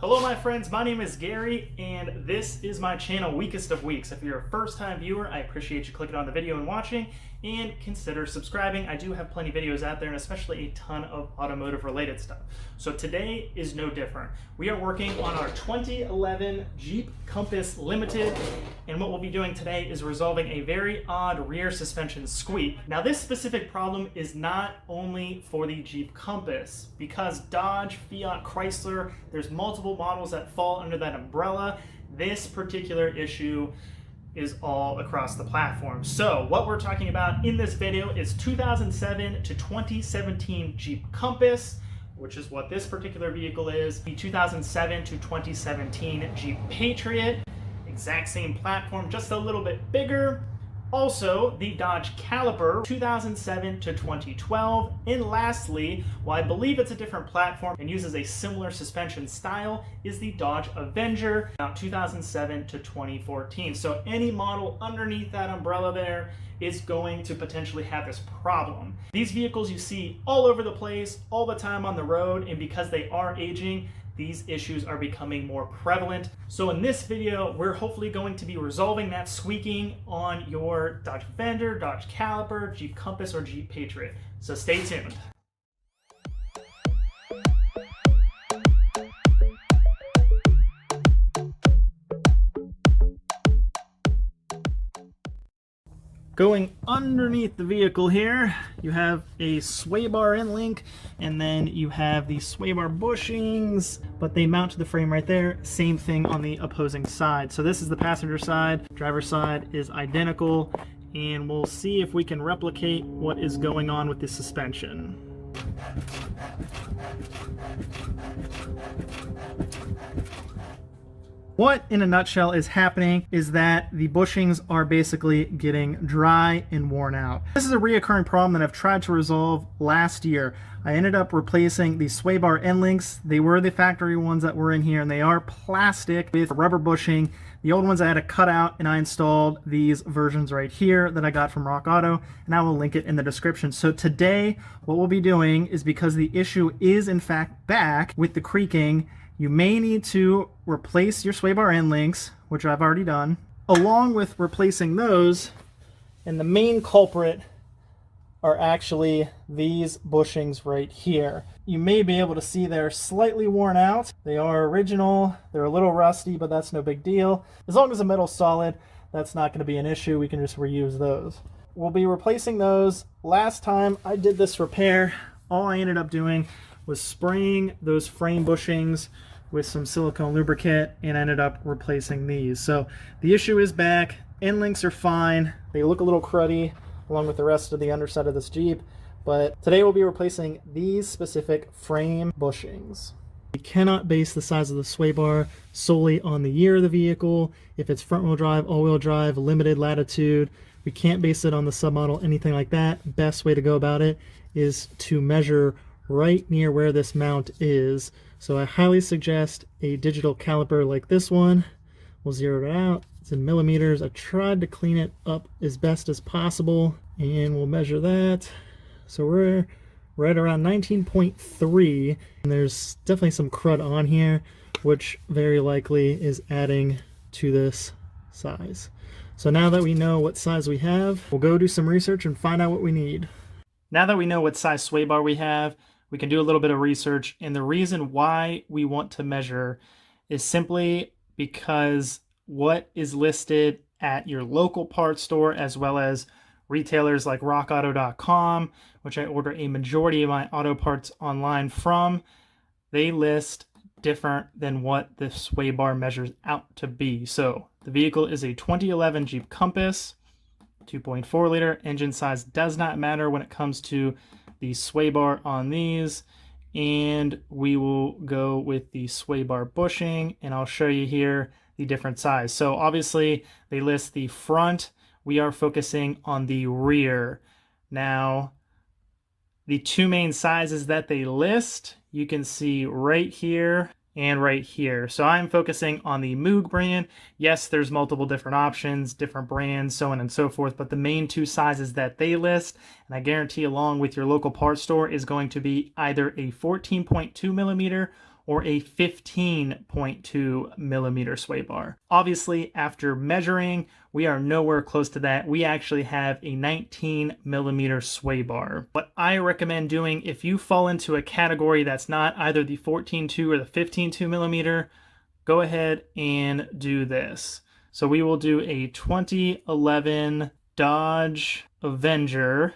Hello my friends, my name is Gary and this is my channel Weakest of Weeks. If you're a first time viewer, I appreciate you clicking on the video and watching, and consider subscribing. I do have plenty of videos out there and especially a ton of automotive related stuff. So today is no different. We are working on our 2011 Jeep Compass Limited, and what we'll be doing today is resolving a very odd rear suspension squeak. Now this specific problem is not only for the Jeep Compass, because Dodge, Fiat, Chrysler, there's multiple models that fall under that umbrella. This particular issue is all across the platform. So what we're talking about in this video is 2007 to 2017 Jeep Compass, which is what this particular vehicle is. The 2007 to 2017 Jeep Patriot, exact same platform, just a little bit bigger. Also, the Dodge Caliber 2007 to 2012. And lastly, while I believe it's a different platform and uses a similar suspension style, is the Dodge Avenger 2007 to 2014. So any model underneath that umbrella there is going to potentially have this problem. These vehicles you see all over the place, all the time on the road, and because they are aging, these issues are becoming more prevalent. So in this video, we're hopefully going to be resolving that squeaking on your Dodge Avenger, Dodge Caliber, Jeep Compass, or Jeep Patriot. So stay tuned. Going underneath the vehicle here, you have a sway bar end link, and then you have the sway bar bushings, but they mount to the frame right there. Same thing on the opposing side. So this is the passenger side, driver's side is identical, and we'll see if we can replicate what is going on with the suspension. What, in a nutshell, is happening is that the bushings are basically getting dry and worn out. This is a reoccurring problem that I've tried to resolve last year. I ended up replacing the sway bar end links. They were the factory ones that were in here, and they are plastic with rubber bushing. The old ones I had to cut out, and I installed these versions right here that I got from Rock Auto, and I will link it in the description. So today, what we'll be doing is, because the issue is in fact back with the creaking, you may need to replace your sway bar end links, which I've already done, along with replacing those. And the main culprit are actually these bushings right here. You may be able to see they're slightly worn out. They are original. They're a little rusty, but that's no big deal. As long as the metal's solid, that's not going to be an issue. We can just reuse those. We'll be replacing those. Last time I did this repair, all I ended up doing was spraying those frame bushings with some silicone lubricant, and ended up replacing these. So the issue is back. End links are fine. They look a little cruddy along with the rest of the underside of this Jeep, but today we'll be replacing these specific frame bushings. We cannot base the size of the sway bar solely on the year of the vehicle. If it's front wheel drive, all wheel drive, limited latitude, we can't base it on the submodel, anything like that. Best way to go about it is to measure right near where this mount is. So I highly suggest a digital caliper like this one. We'll zero it out. It's in millimeters. I tried to clean it up as best as possible, and we'll measure that. So we're right around 19.3, and there's definitely some crud on here, which very likely is adding to this size. So now that we know what size we have, we'll go do some research and find out what we need. Now that we know what size sway bar we have, we can do a little bit of research, and the reason why we want to measure is simply because what is listed at your local parts store, as well as retailers like rockauto.com, which I order a majority of my auto parts online from, they list different than what the sway bar measures out to be. So the vehicle is a 2011 Jeep Compass, 2.4 liter. Engine size does not matter when it comes to the sway bar on these, and we will go with the sway bar bushing, and I'll show you here the different size. So obviously they list the front. We are focusing on the rear. Now, the two main sizes that they list, you can see right here and right here. So I'm focusing on the Moog brand. Yes, there's multiple different options, different brands, so on and so forth, but the main two sizes that they list, and I guarantee along with your local parts store, is going to be either a 14.2 millimeter or a 15.2 millimeter sway bar. Obviously, after measuring, we are nowhere close to that. We actually have a 19 millimeter sway bar. What I recommend doing if you fall into a category that's not either the 14.2 or the 15.2 millimeter, go ahead and do this. So we will do a 2011 Dodge Avenger.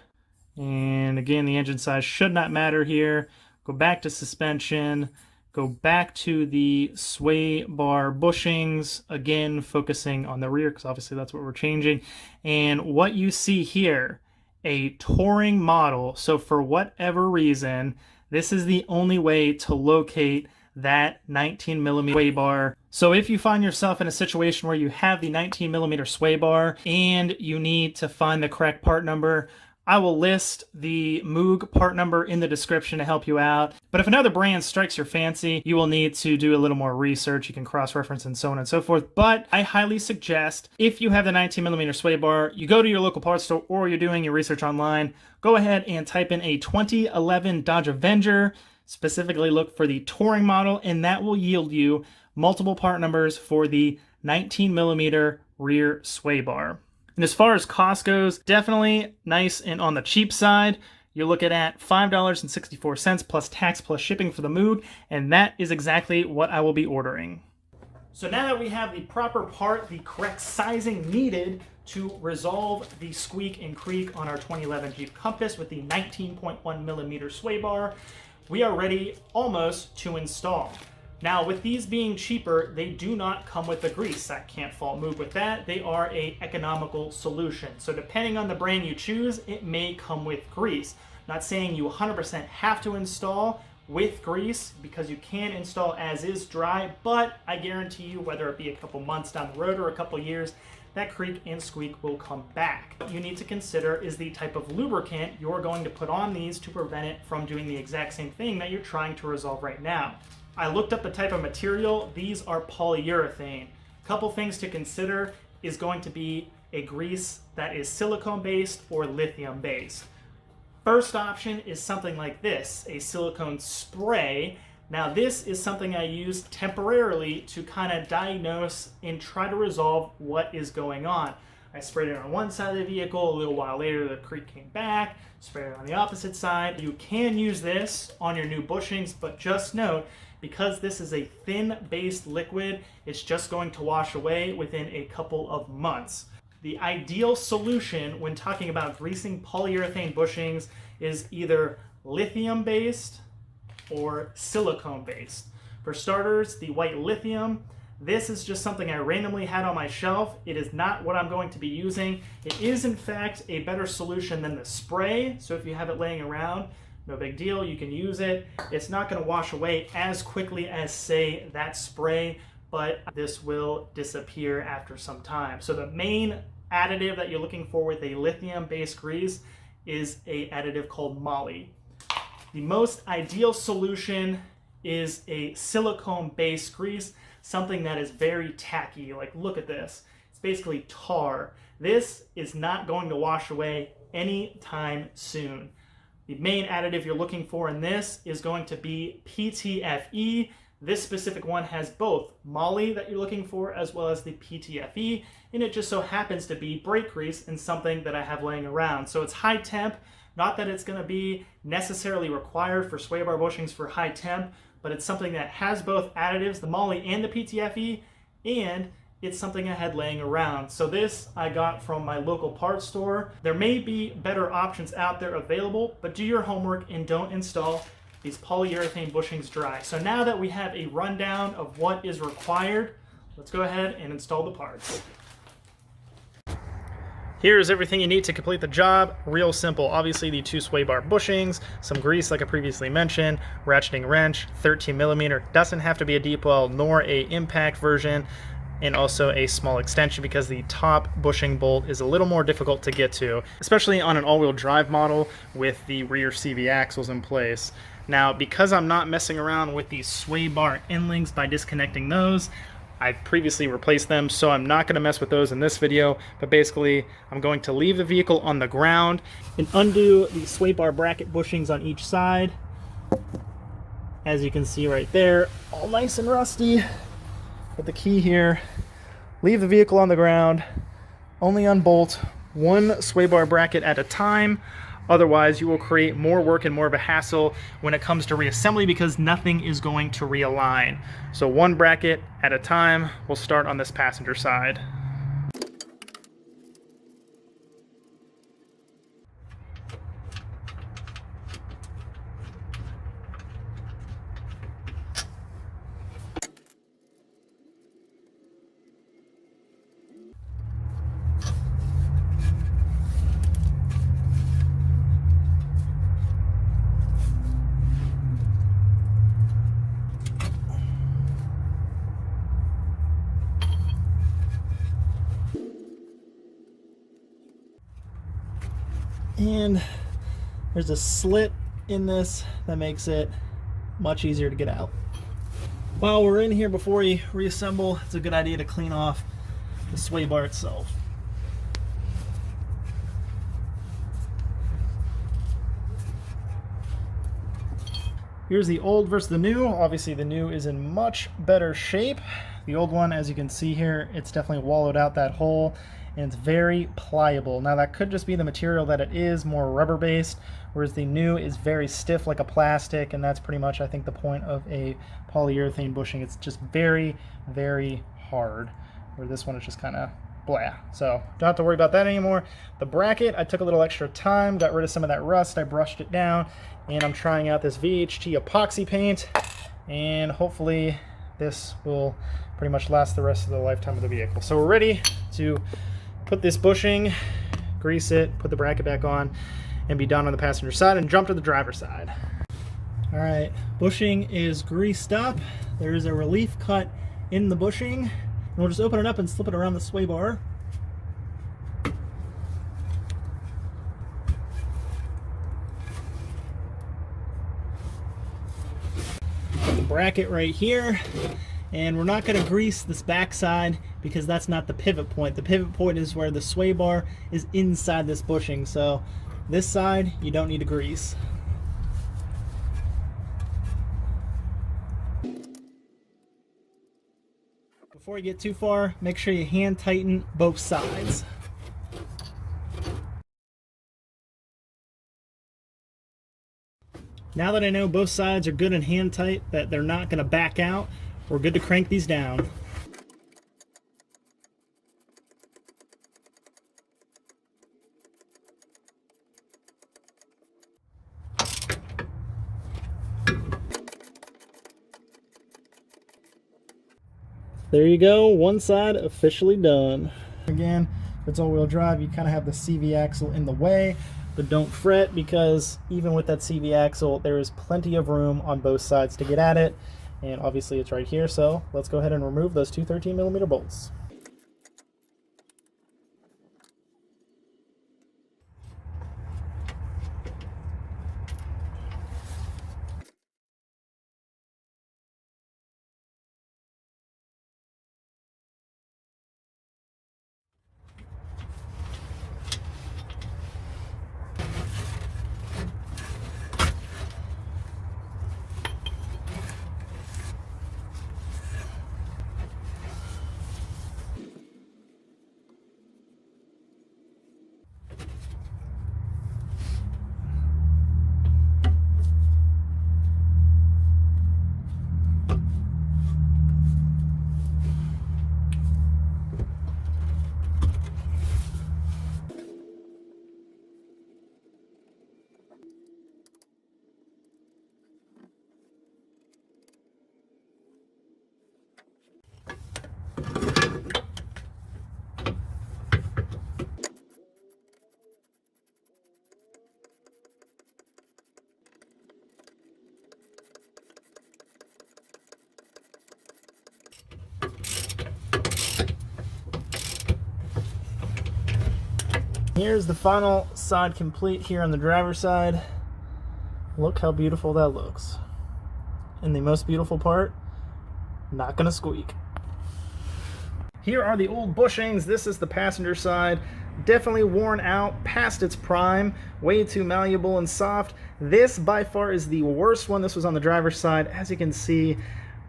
And again, the engine size should not matter here. Go back to suspension, go back to the sway bar bushings, again, focusing on the rear, because obviously that's what we're changing. And what you see here, a touring model. So for whatever reason, this is the only way to locate that 19 millimeter sway bar. So if you find yourself in a situation where you have the 19 millimeter sway bar and you need to find the correct part number, I will list the Moog part number in the description to help you out. But if another brand strikes your fancy, you will need to do a little more research. You can cross-reference and so on and so forth. But I highly suggest, if you have the 19 millimeter sway bar, you go to your local parts store or you're doing your research online, go ahead and type in a 2011 Dodge Avenger, specifically look for the touring model, and that will yield you multiple part numbers for the 19 millimeter rear sway bar. And as far as cost goes, definitely nice and on the cheap side. You're looking at $5.64 plus tax plus shipping for the Moog, and that is exactly what I will be ordering. So now that we have the proper part, the correct sizing needed to resolve the squeak and creak on our 2011 Jeep Compass with the 19.1 millimeter sway bar, we are ready almost to install. Now, with these being cheaper, they do not come with the grease. I can't fault Moog with that. They are an economical solution. So depending on the brand you choose, it may come with grease. Not saying you 100% have to install with grease, because you can install as is dry, but I guarantee you, whether it be a couple months down the road or a couple years, that creak and squeak will come back. What you need to consider is the type of lubricant you're going to put on these to prevent it from doing the exact same thing that you're trying to resolve right now. I looked up the type of material. These are polyurethane. A couple things to consider is going to be a grease that is silicone based or lithium based. First option is something like this, a silicone spray. Now this is something I use temporarily to kind of diagnose and try to resolve what is going on. I sprayed it on one side of the vehicle, a little while later the creak came back, sprayed it on the opposite side. You can use this on your new bushings, but just note, because this is a thin-based liquid, it's just going to wash away within a couple of months. The ideal solution when talking about greasing polyurethane bushings is either lithium-based or silicone-based. For starters, the white lithium, this is just something I randomly had on my shelf. It is not what I'm going to be using. It is, in fact, a better solution than the spray, so if you have it laying around, no big deal, you can use it. It's not going to wash away as quickly as, say, that spray, but this will disappear after some time. So the main additive that you're looking for with a lithium-based grease is an additive called moly. The most ideal solution is a silicone-based grease, something that is very tacky. Like, look at this. It's basically tar. This is not going to wash away anytime soon. The main additive you're looking for in this is going to be PTFE. This specific one has both moly that you're looking for as well as the PTFE, and it just so happens to be brake grease and something that I have laying around. So it's high temp, not that it's going to be necessarily required for sway bar bushings for high temp, but it's something that has both additives, the moly and the PTFE, and it's something I had laying around. So this I got from my local parts store. There may be better options out there available, but do your homework and don't install these polyurethane bushings dry. So now that we have a rundown of what is required, let's go ahead and install the parts. Here's everything you need to complete the job. Real simple. Obviously the two sway bar bushings, some grease like I previously mentioned, ratcheting wrench, 13 millimeter. Doesn't have to be a deep well nor a impact version, and also a small extension because the top bushing bolt is a little more difficult to get to, especially on an all-wheel drive model with the rear CV axles in place. Now, because I'm not messing around with these sway bar end links by disconnecting those, I've previously replaced them, so I'm not going to mess with those in this video, but basically I'm going to leave the vehicle on the ground and undo the sway bar bracket bushings on each side. as you can see right there, all nice and rusty. But the key here, leave the vehicle on the ground, only unbolt one sway bar bracket at a time. Otherwise, you will create more work and more of a hassle when it comes to reassembly because nothing is going to realign. So one bracket at a time. We'll start on this passenger side. And there's a slit in this that makes it much easier to get out. While we're in here, before you reassemble, it's a good idea to clean off the sway bar itself. Here's the old versus the new. Obviously the new is in much better shape. The old one, as you can see here, it's definitely wallowed out that hole, and it's very pliable. Now that could just be the material that it is, more rubber based, whereas the new is very stiff like a plastic, and that's pretty much, I think, the point of a polyurethane bushing. It's just very, very hard, where this one is just kind of blah. So don't have to worry about that anymore. The bracket, I took a little extra time, got rid of some of that rust, I brushed it down, and I'm trying out this VHT epoxy paint, and hopefully this will pretty much last the rest of the lifetime of the vehicle. So we're ready to put this bushing, grease it, put the bracket back on, and be done on the passenger side and jump to the driver's side. All right, bushing is greased up. There is a relief cut in the bushing, and we'll just open it up and slip it around the sway bar. Put the bracket right here. And we're not going to grease this backside because that's not the pivot point. The pivot point is where the sway bar is inside this bushing. So this side, you don't need to grease. Before you get too far, make sure you hand tighten both sides. Now that I know both sides are good and hand tight, that they're not going to back out, we're good to crank these down. There you go, one side officially done. Again, if it's all-wheel drive, you kind of have the CV axle in the way, but don't fret because even with that CV axle, there is plenty of room on both sides to get at it. And obviously it's right here, so let's go ahead and remove those two 13mm bolts. Here's the final side complete here on the driver's side. Look how beautiful that looks. And the most beautiful part, not gonna squeak. Here are the old bushings. This is the passenger side. Definitely worn out, past its prime, way too malleable and soft. This by far is the worst one. This was on the driver's side. As you can see,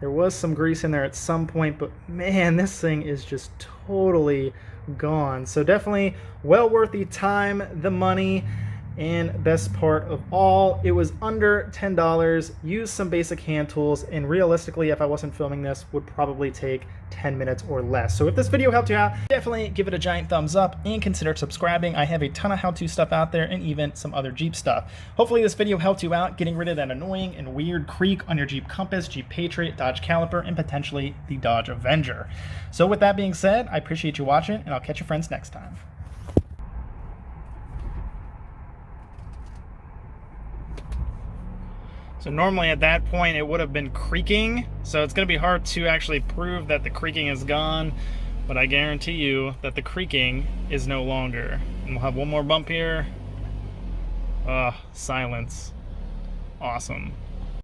there was some grease in there at some point, but man, this thing is just totally gone. So definitely well worth the time, the money, and best part of all, it was under $10. Used some basic hand tools, and realistically, if I wasn't filming this, would probably take 10 minutes or less. So if this video helped you out, definitely give it a giant thumbs up and consider subscribing. I have a ton of how-to stuff out there and even some other Jeep stuff. Hopefully this video helped you out getting rid of that annoying and weird creak on your Jeep Compass, Jeep Patriot, Dodge Caliper, and potentially the Dodge Avenger. So with that being said, I appreciate you watching, and I'll catch you friends next time. So normally at that point it would have been creaking, so it's going to be hard to actually prove that the creaking is gone, but I guarantee you that the creaking is no longer. And we'll have one more bump here. Silence. Awesome.